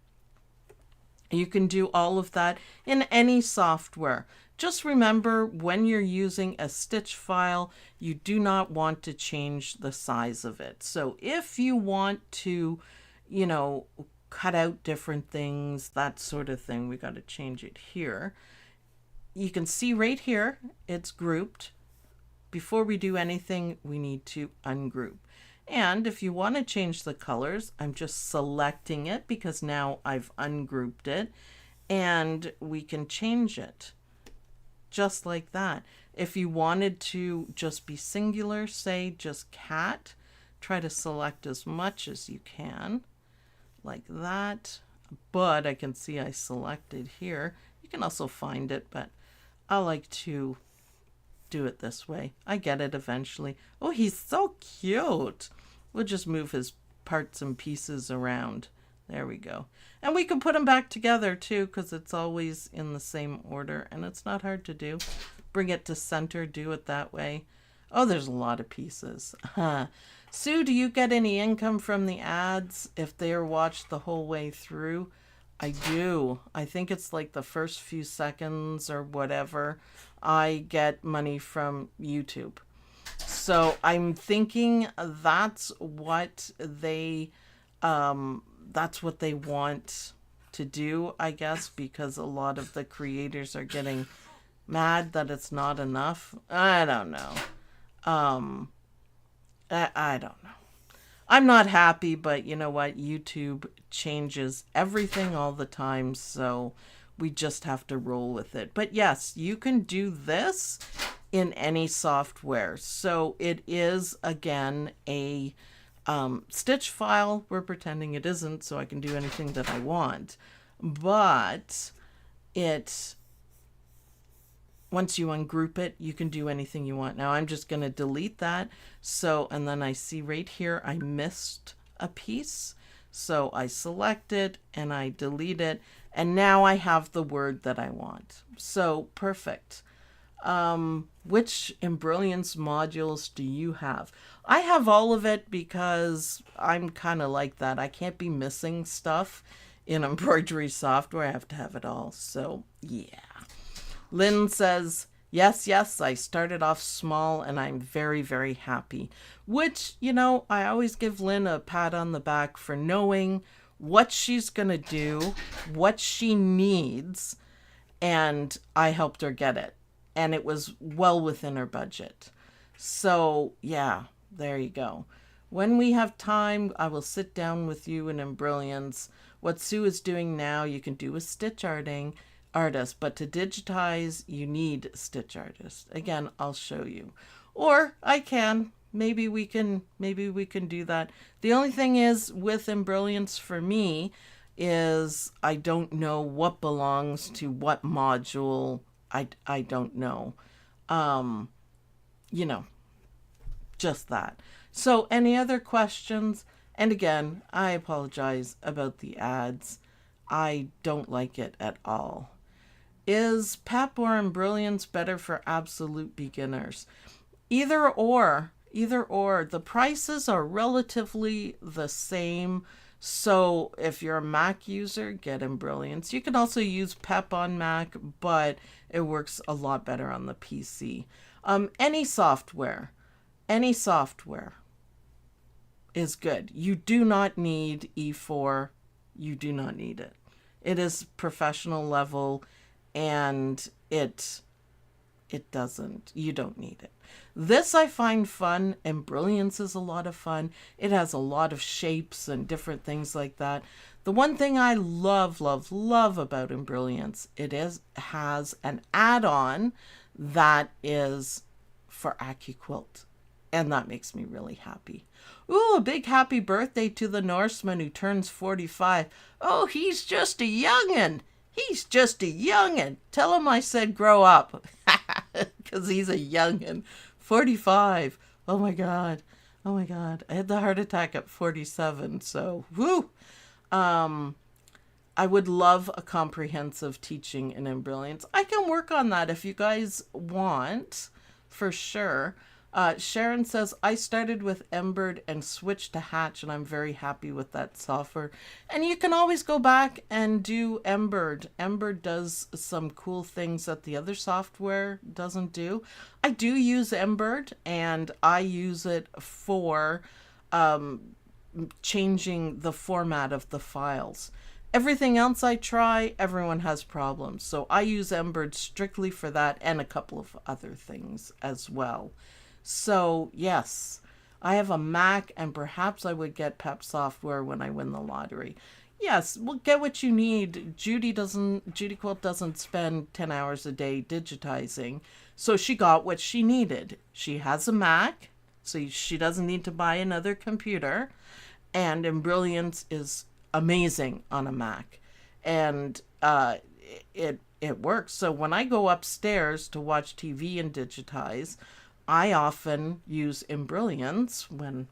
You can do all of that in any software. Just remember, when you're using a stitch file, you do not want to change the size of it. So if you want to, you know, cut out different things, that sort of thing. We got to change it here. You can see right here, it's grouped. Before we do anything, we need to ungroup. And if you want to change the colors, I'm just selecting it because now I've ungrouped it, and we can change it just like that. If you wanted to just be singular, say just cat, try to select as much as you can like that. But I can see I selected here. You can also find it, but I like to do it this way. I get it eventually. Oh, he's so cute. We'll just move his parts and pieces around. There we go. And we can put them back together too, because it's always in the same order and it's not hard to do. Bring it to center, do it that way. Oh, there's a lot of pieces. Sue, do you get any income from the ads if they are watched the whole way through? I do. I think it's like the first few seconds or whatever. I get money from YouTube. So I'm thinking that's what they want to do, I guess, because a lot of the creators are getting mad that it's not enough. I don't know. I don't know. I'm not happy, but you know what? YouTube changes everything all the time, so we just have to roll with it. But yes, you can do this in any software. So it is, again, a stitch file. We're pretending it isn't, so I can do anything that I want. But once you ungroup it, you can do anything you want. Now I'm just going to delete that. So, and then I see right here, I missed a piece. So I select it and I delete it. And now I have the word that I want. So perfect. Which Embrilliance modules do you have? I have all of it because I'm kind of like that. I can't be missing stuff in embroidery software. I have to have it all. So yeah. Lynn says, yes, I started off small and I'm very, very happy. Which, you know, I always give Lynn a pat on the back for knowing what she's going to do, what she needs, and I helped her get it. And it was well within her budget. So, yeah, there you go. When we have time, I will sit down with you in Embrilliance. What Sue is doing now, you can do with stitch artist, but to digitize, you need stitch artist. Again, I'll show you. Or I can. Maybe we can do that. The only thing is with Embrilliance for me is I don't know what belongs to what module. I don't know. You know, just that. So any other questions? And again, I apologize about the ads. I don't like it at all. Is PEP or Embrilliance better for absolute beginners? Either or. The prices are relatively the same. So if you're a Mac user, get Embrilliance. You can also use PEP on Mac, but it works a lot better on the PC. Any software is good. You do not need E4. You do not need it. It is professional level, and you don't need it. This I find fun. Embrilliance is a lot of fun. It has a lot of shapes and different things like that. The one thing I love about Embrilliance, has an add-on that is for AccuQuilt. And that makes me really happy. Ooh, a big happy birthday to the Norseman who turns 45. Oh, he's just a youngin'. He's just a youngin'. Tell him I said grow up. Because he's a youngin'. 45. Oh my God. I had the heart attack at 47. So, woo. I would love a comprehensive teaching in Embrilliance. I can work on that if you guys want, for sure. Sharon says, I started with Embroid and switched to Hatch, and I'm very happy with that software. And you can always go back and do Embroid. Embroid does some cool things that the other software doesn't do. I do use Embroid, and I use it for changing the format of the files. Everything else I try, everyone has problems. So I use Embird strictly for that and a couple of other things as well. So yes, I have a Mac and perhaps I would get PEP software when I win the lottery. Yes, well, get what you need. Judy Quilt doesn't spend 10 hours a day digitizing. So she got what she needed. She has a Mac, so she doesn't need to buy another computer. And Embrilliance is amazing on a Mac. And it works. So when I go upstairs to watch TV and digitize, I often use Embrilliance when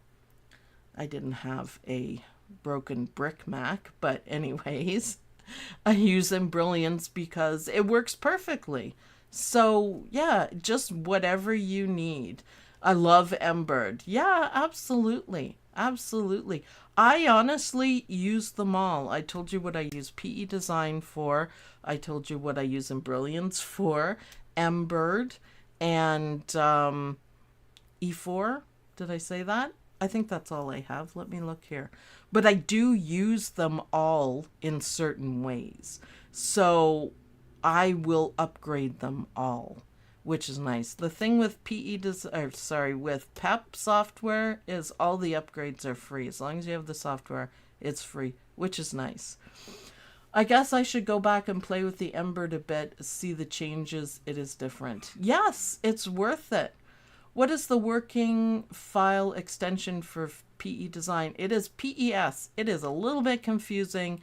I didn't have a broken brick Mac, but anyways, I use Embrilliance because it works perfectly. So yeah, just whatever you need. I love Embird. Yeah, absolutely. Absolutely. I honestly use them all. I told you what I use PE Design for. I told you what I use Embrilliance for. Embird and E4. Did I say that? I think that's all I have. Let me look here. But I do use them all in certain ways. So I will upgrade them all, which is nice. The thing with with PEP software is all the upgrades are free. As long as you have the software, it's free, which is nice. I guess I should go back and play with the Embird a bit, see the changes. It is different. Yes, it's worth it. What is the working file extension for PE Design? It is PES. It is a little bit confusing,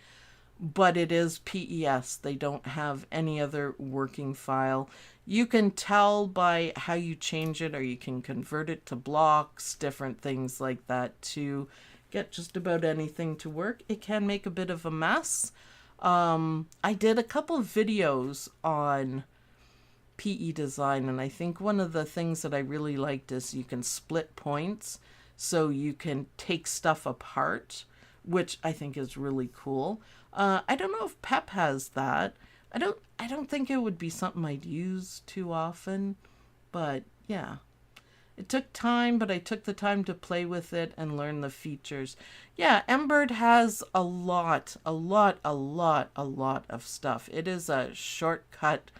but it is PES. They don't have any other working file. You can tell by how you change it, or you can convert it to blocks, different things like that to get just about anything to work. It can make a bit of a mess. I did a couple of videos on PE Design, and I think one of the things that I really liked is you can split points, so you can take stuff apart, which I think is really cool. I don't know if PEP has that. I don't think it would be something I'd use too often, but yeah. It took time, but I took the time to play with it and learn the features. Yeah, Embird has a lot of stuff. It is a shortcut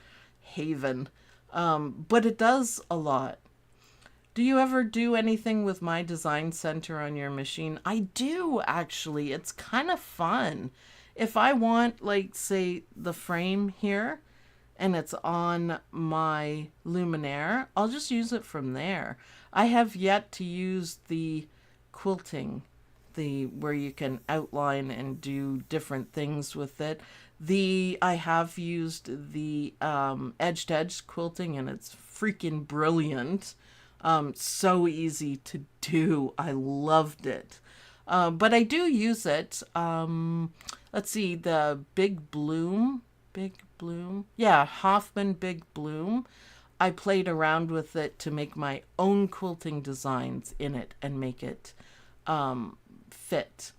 haven, but it does a lot. Do you ever do anything with My Design Center on your machine? I do, actually. It's kind of fun. If I want, like, say, the frame here, and it's on my luminaire, I'll just use it from there. I have yet to use the quilting, where you can outline and do different things with it. I have used the edge-to-edge quilting, and it's freaking brilliant. So easy to do. I loved it. But I do use it. Let's see, the Big Bloom. Yeah, Hoffman Big Bloom. I played around with it to make my own quilting designs in it and make it fit.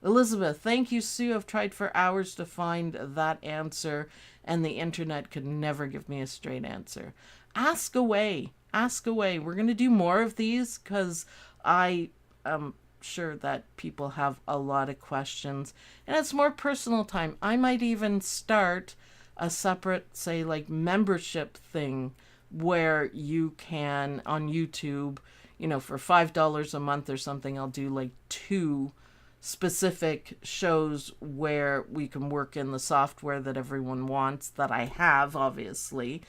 Elizabeth, thank you, Sue. I've tried for hours to find that answer, and the internet could never give me a straight answer. Ask away. Ask away. We're going to do more of these because I am sure that people have a lot of questions, and it's more personal time. I might even start a separate, say, like membership thing where you can, on YouTube, for $5 a month or something, I'll do like 2 specific shows where we can work in the software that everyone wants, that I have, obviously,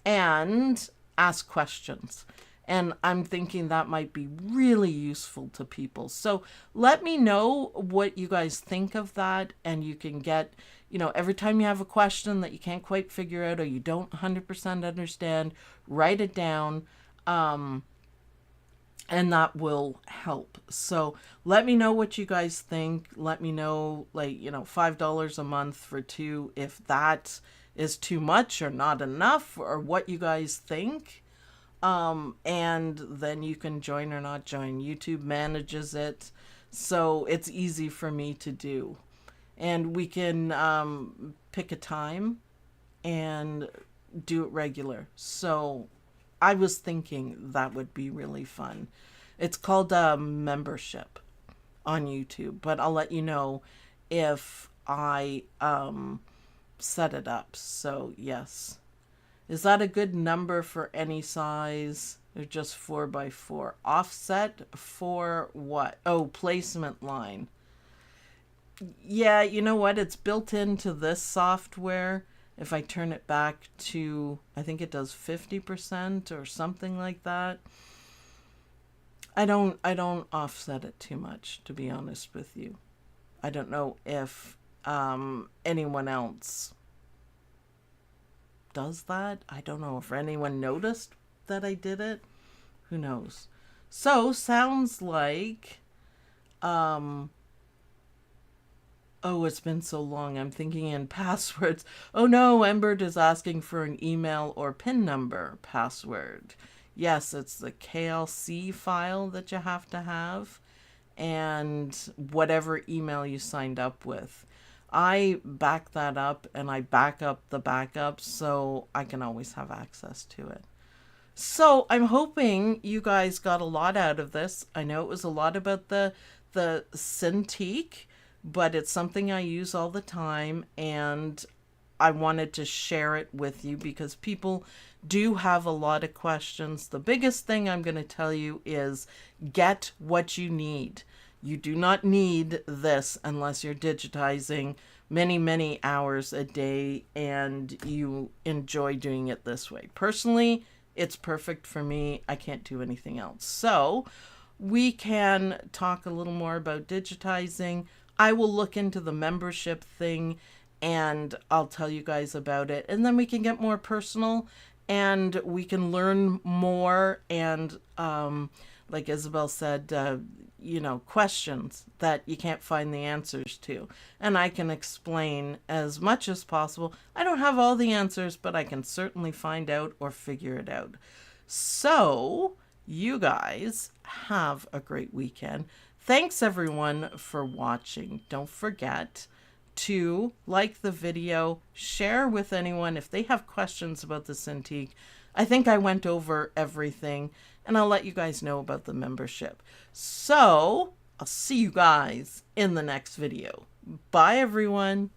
and ask questions. And I'm thinking that might be really useful to people. So let me know what you guys think of that. And you can get, every time you have a question that you can't quite figure out or you don't 100% understand, write it down. And that will help. So let me know what you guys think. Let me know, $5 a month for 2, if that is too much or not enough, or what you guys think. And then you can join or not join. YouTube manages it, so it's easy for me to do. And we can pick a time and do it regular. So I was thinking that would be really fun. It's called a membership. on YouTube, but I'll let you know if I set it up. So yes. Is that a good number for any size? They're just 4x4. Offset for what? Oh, placement line. Yeah, you know what? It's built into this software. If I turn it back to, I think it does 50% or something like that. I don't offset it too much, to be honest with you. I don't know if anyone else does that. I don't know if anyone noticed that I did it. Who knows? So sounds like oh, it's been so long. I'm thinking in passwords. Oh no, Embird is asking for an email or PIN number password. Yes, it's the KLC file that you have to have, and whatever email you signed up with. I back that up and I back up the backup so I can always have access to it. So I'm hoping you guys got a lot out of this. I know it was a lot about the Cintiq, but it's something I use all the time, and I wanted to share it with you because people do have a lot of questions. The biggest thing I'm going to tell you is get what you need. You do not need this unless you're digitizing many, many hours a day and you enjoy doing it this way. Personally, it's perfect for me. I can't do anything else. So we can talk a little more about digitizing. I will look into the membership thing and I'll tell you guys about it. And then we can get more personal and we can learn more. And like Isabel said, questions that you can't find the answers to. And I can explain as much as possible. I don't have all the answers, but I can certainly find out or figure it out. So you guys have a great weekend. Thanks everyone for watching. Don't forget to like the video, share with anyone if they have questions about the Cintiq. I think I went over everything, and I'll let you guys know about the membership. So I'll see you guys in the next video. Bye everyone.